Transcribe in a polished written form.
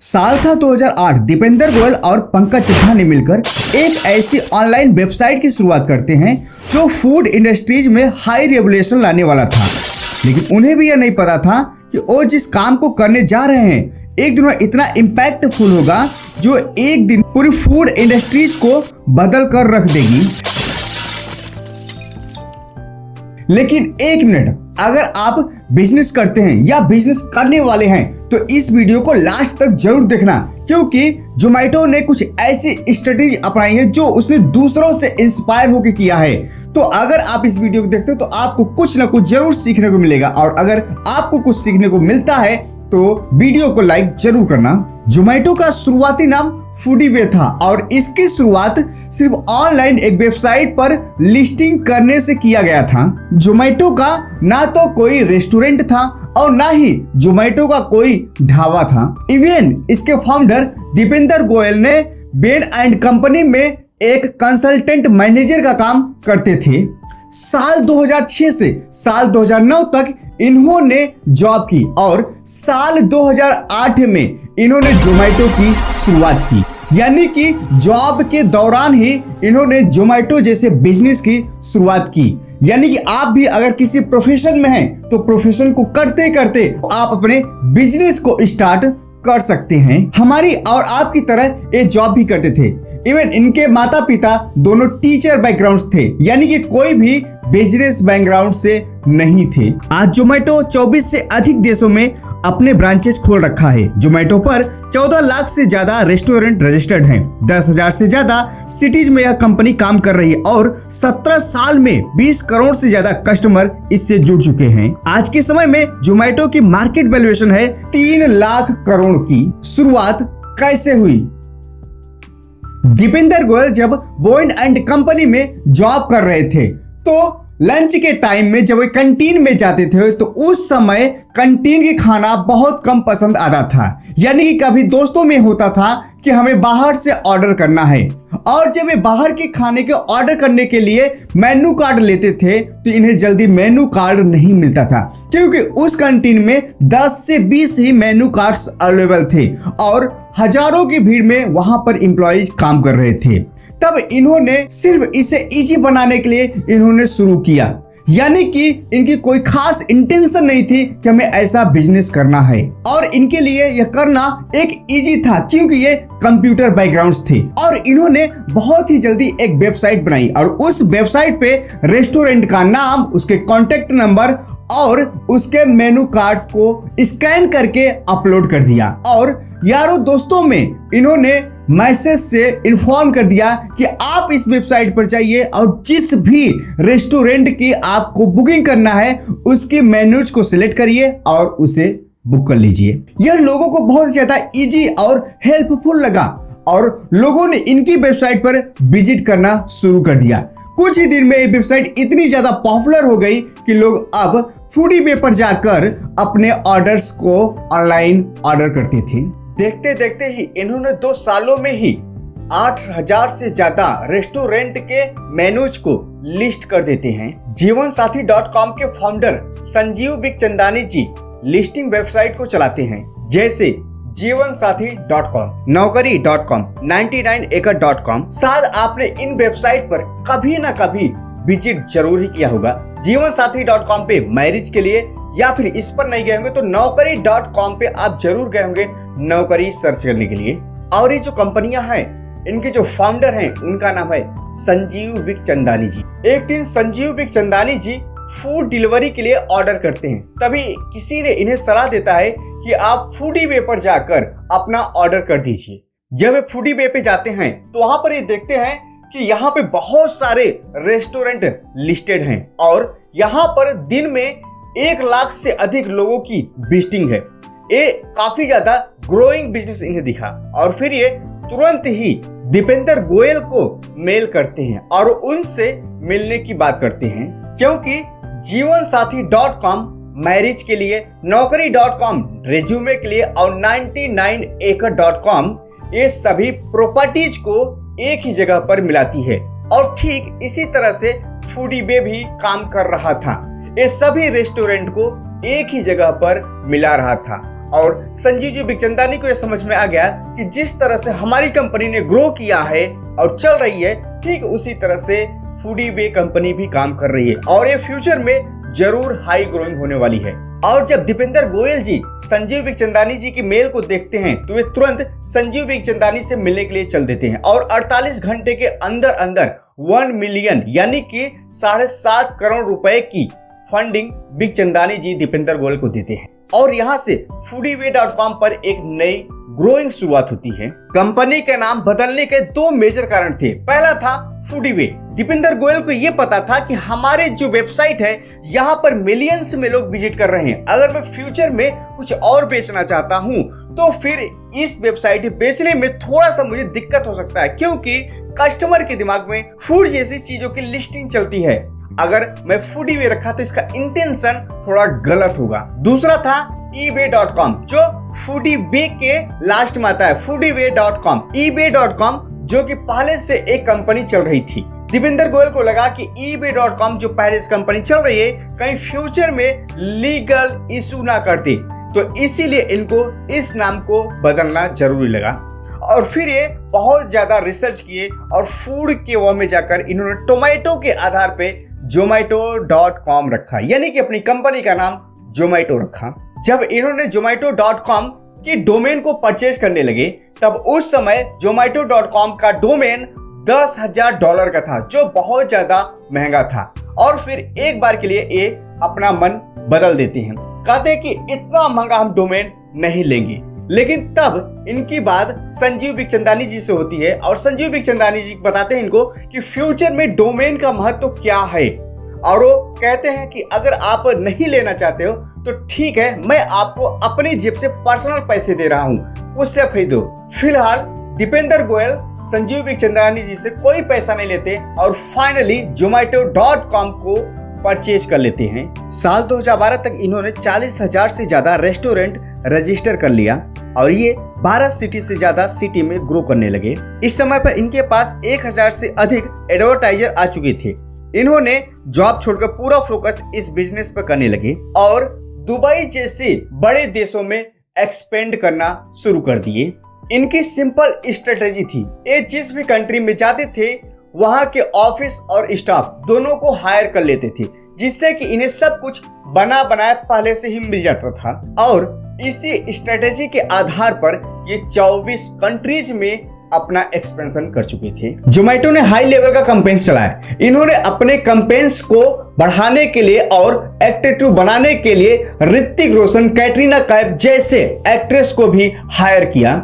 साल था 2008। दीपेंद्र गोयल और पंकज चड्ढा ने मिलकर एक ऐसी ऑनलाइन वेबसाइट की शुरुआत करते हैं जो फूड इंडस्ट्रीज में हाई रेवोल्यूशन लाने वाला था। लेकिन उन्हें भी यह नहीं पता था कि वो जिस काम को करने जा रहे हैं एक दिन इतना इम्पैक्टफुल होगा जो एक दिन पूरी फूड इंडस्ट्रीज को बदल कर रख देगी। लेकिन एक मिनट, अगर आप बिजनेस करते हैं या बिजनेस करने वाले हैं तो इस वीडियो को लास्ट तक जरूर देखना, क्योंकि जोमेटो ने कुछ ऐसी स्ट्रेटेजी अपनाई है जो उसने दूसरों से इंस्पायर होकर किया है। तो अगर आप इस वीडियो को देखते हो तो आपको कुछ ना कुछ जरूर सीखने को मिलेगा, और अगर आपको कुछ सीखने को मिलता है तो वीडियो को लाइक जरूर करना। जोमेटो का शुरुआती नाम फूडीवे था और इसकी शुरुआत सिर्फ ऑनलाइन एक वेबसाइट पर लिस्टिंग करने से किया गया था। जोमेटो का ना तो कोई रेस्टोरेंट था और ना ही जोमेटो का कोई ढाबा था। इवन इसके फाउंडर दीपेंद्र गोयल ने बेन एंड कंपनी में एक कंसल्टेंट मैनेजर का काम करते थे। साल 2006 से साल 2009 तक इन्होंने जॉब की और साल 2008 में इन्होंने जोमेटो की शुरुआत की। यानी कि जॉब के दौरान ही इन्होंने जोमेटो जैसे बिजनेस की शुरुआत की। यानी कि आप भी अगर किसी प्रोफेशन में हैं तो प्रोफेशन को करते करते आप अपने बिजनेस को स्टार्ट कर सकते हैं। हमारी और आपकी तरह ये जॉब भी करते थे। इवन इनके माता पिता दोनों टीचर बैकग्राउंड थे, यानी कि कोई भी बिजनेस बैकग्राउंड से नहीं थे। आज जोमेटो 24 से अधिक देशों में अपने ब्रांचेस खोल रखा है। जोमेटो पर 14 लाख से ज्यादा रेस्टोरेंट रजिस्टर्ड हैं। 10,000 से ज्यादा सिटीज में यह कंपनी काम कर रही है और 17 साल में 20 करोड़ से ज्यादा कस्टमर इससे जुड़ चुके हैं। आज के समय में जोमेटो की मार्केट वैल्यूएशन है 3 लाख करोड़ की। शुरुआत कैसे हुई? दीपेंद्र गोयल जब बोइंड एंड कंपनी में जॉब कर रहे थे तो लंच के टाइम में जब वे कैंटीन में जाते थे तो उस समय कैंटीन की खाना बहुत कम पसंद आता था। यानी कि कभी दोस्तों में होता था कि हमें बाहर से ऑर्डर करना है, और जब वे बाहर के खाने के ऑर्डर करने के लिए मेनू कार्ड लेते थे तो इन्हें जल्दी मेनू कार्ड नहीं मिलता था, क्योंकि उस कैंटीन में 10 से 20 ही मेनू कार्ड्स अवेलेबल थे और हजारों की भीड़ में वहां पर एम्प्लॉयज काम कर रहे थे। तब इन्होंने सिर्फ इसे इजी बनाने के लिए इन्होंने शुरू किया। यानी कि इनकी कोई खास इंटेंशन नहीं थी कि हमें ऐसा बिजनेस करना है, और इनके लिए यह करना एक इजी था क्योंकि ये कंप्यूटर बैकग्राउंड्स थे। और इन्होंने बहुत ही जल्दी एक वेबसाइट बनाई और उस वेबसाइट पे रेस्टोरेंट का नाम, उसके कॉन्टेक्ट नंबर और उसके मेनू कार्ड्स को स्कैन करके अपलोड कर दिया। और यारों दोस्तों में इन्होंने मैसेज से इन्फॉर्म कर दिया कि आप इस वेबसाइट पर जाइए और जिस भी रेस्टोरेंट की आपको बुकिंग करना है उसके मेन्यूज को सिलेक्ट करिए और उसे बुक कर लीजिए। यह लोगों को बहुत ज्यादा इजी और हेल्पफुल लगा और लोगों ने इनकी वेबसाइट पर विजिट करना शुरू कर दिया। कुछ ही दिन में ये वेबसाइट इतनी ज्यादा पॉपुलर हो गई कि लोग अब फूडीवे पर जाकर अपने ऑर्डर्स को ऑनलाइन ऑर्डर करते थे। देखते देखते ही इन्होंने 2 सालों में ही 8,000 से ज्यादा रेस्टोरेंट के मेन्यूज को लिस्ट कर देते हैं। जीवनसाथी.com के फाउंडर संजीव बिखचंदानी जी लिस्टिंग वेबसाइट को चलाते हैं, जैसे जीवनसाथी.com, नौकरी.com, 99acre.com। शायद आपने इन वेबसाइट पर कभी ना कभी विजिट जरूर ही किया होगा। जीवनसाथी.com पे मैरिज के लिए, या फिर इस पर नहीं गए होंगे तो नौकरी.com पे आप जरूर गए होंगे नौकरी सर्च करने के लिए। और ये जो कंपनियां हैं इनके जो फाउंडर हैं उनका नाम है संजीव बिखचंदानी जी। एक दिन संजीव बिखचंदानी जी फूड डिलीवरी के लिए ऑर्डर करते हैं, तभी किसी ने इन्हें सलाह देता है कि आप फूडीवे पर जाकर अपना ऑर्डर कर दीजिए। जब वे फूडीवे पे जाते हैं तो वहां पर ये देखते हैं कि यहाँ पे बहुत सारे रेस्टोरेंट लिस्टेड हैं और यहाँ पर दिन में 1 लाख से अधिक लोगों की विजिटिंग है। ये काफी ज्यादा ग्रोइंग बिजनेस इन्हें दिखा और फिर ये तुरंत ही दीपेंद्र गोयल को मेल करते हैं और उनसे मिलने की बात करते हैं, क्योंकि जीवनसाथी.com मैरिज के लिए, नौकरी.com रेज्यूमे के लिए और 99acre.com ये सभी प्रॉपर्टीज को एक ही जगह पर मिलाती है। और ठीक इसी तरह से फूडीवे भी काम कर रहा था। ये सभी रेस्टोरेंट को एक ही जगह पर मिला रहा था और संजीव जी बिखचंदानी को यह समझ में आ गया कि जिस तरह से हमारी कंपनी ने ग्रो किया है और चल रही है, ठीक उसी तरह से फूडीवे कंपनी भी काम कर रही है और ये फ्यूचर में जरूर हाई ग्रोइंग होने वाली है। और जब दीपेंद्र गोयल जी संजीव बिखचंदानी जी की मेल को देखते हैं तो वे तुरंत संजीव बिखचंदानी से मिलने के लिए चल देते हैं और 48 घंटे के अंदर अंदर 1 मिलियन यानी कि 7.5 करोड़ रुपए की फंडिंग बिखचंदानी जी दीपेंद्र गोयल को देते हैं और यहाँ से foodiwe.com पर एक नई ग्रोइंग शुरुआत होती है। कंपनी के नाम बदलने के 2 मेजर कारण थे। पहला था फूडीवे। दीपेंद्र गोयल को यह पता था कि हमारे जो वेबसाइट है यहाँ पर मिलियंस में लोग विजिट कर रहे हैं, अगर मैं फ्यूचर में कुछ और बेचना चाहता हूँ तो फिर इस वेबसाइट बेचने में थोड़ा सा मुझे दिक्कत हो सकता है, क्योंकि कस्टमर के दिमाग में फूड जैसी चीजों की लिस्टिंग चलती है। अगर मैं फूडीवे रखा तो इसका इंटेंशन थोड़ा गलत होगा। दूसरा था eBay.com, जो फूडीवे के लास्ट में आता है, foodiwe.com। eBay.com जो कि पहले से एक कंपनी चल रही थी। दीपेंद्र गोयल को लगा कि eBay.com जो पहले से कंपनी चल रही है कहीं फ्यूचर में लीगल इशू ना करती, तो इसीलिए इनको इस नाम को बदलना जरूरी लगा। और फिर ये बहुत ज्यादा रिसर्च किए और फूड के वो में जाकर इन्होंने टोमेटो के आधार पे zomato.com रखा, यानी कि अपनी कंपनी का नाम जोमेटो रखा। जब इन्होंने zomato.com की डोमेन को परचेज करने लगे तब उस समय zomato.com का डोमेन $10,000 का था, जो बहुत ज्यादा महंगा था। और फिर एक बार के लिए ये अपना मन बदल देते हैं, कहते हैं कि इतना महंगा हम डोमेन नहीं लेंगे। लेकिन तब इनकी बात संजीव बिखचंदानी जी से होती है और संजीव बिखचंदानी जी बताते हैं इनको कि फ्यूचर में डोमेन का महत्व क्या है, और वो कहते हैं कि अगर आप नहीं लेना चाहते हो तो ठीक है, मैं आपको अपनी जेब से पर्सनल पैसे दे रहा हूं, उससे आप खरीदो। फिलहाल दीपेंद्र गोयल संजीव बिखचंदानी जी से कोई पैसा नहीं लेते और फाइनली zomato.com को परचेज कर लेते हैं। साल 2012 तक इन्होंने 40,000 से ज्यादा रेस्टोरेंट रजिस्टर कर लिया और ये 12 सिटी से ज्यादा सिटी में ग्रो करने लगे। इस समय पर इनके पास 1,000 से अधिक एडवर्टाइजर आ चुके थे। इन्होंने जॉब छोड़कर पूरा फोकस इस बिजनेस पर करने लगे और दुबई जैसे बड़े देशों में एक्सपेंड करना शुरू कर दिए। इनकी सिंपल स्ट्रेटेजी थी, ये जिस भी कंट्री में जाते थे वहां के ऑफिस और स्टाफ दोनों को हायर कर लेते थे, जिससे कि इन्हें सब कुछ बना बनाया पहले से ही मिल जाता था। और इसी स्ट्रेटेजी के आधार पर ये 24 कंट्रीज में अपना एक्सपेंशन कर चुके थे। जोमेटो ने हाई लेवल का कैंपेन्स चलाया। इन्होंने अपने कैंपेन्स को बढ़ाने के लिए और एट्रैक्टिव बनाने के लिए ऋतिक रोशन, कैटरीना कैफ जैसे एक्ट्रेस को भी हायर किया।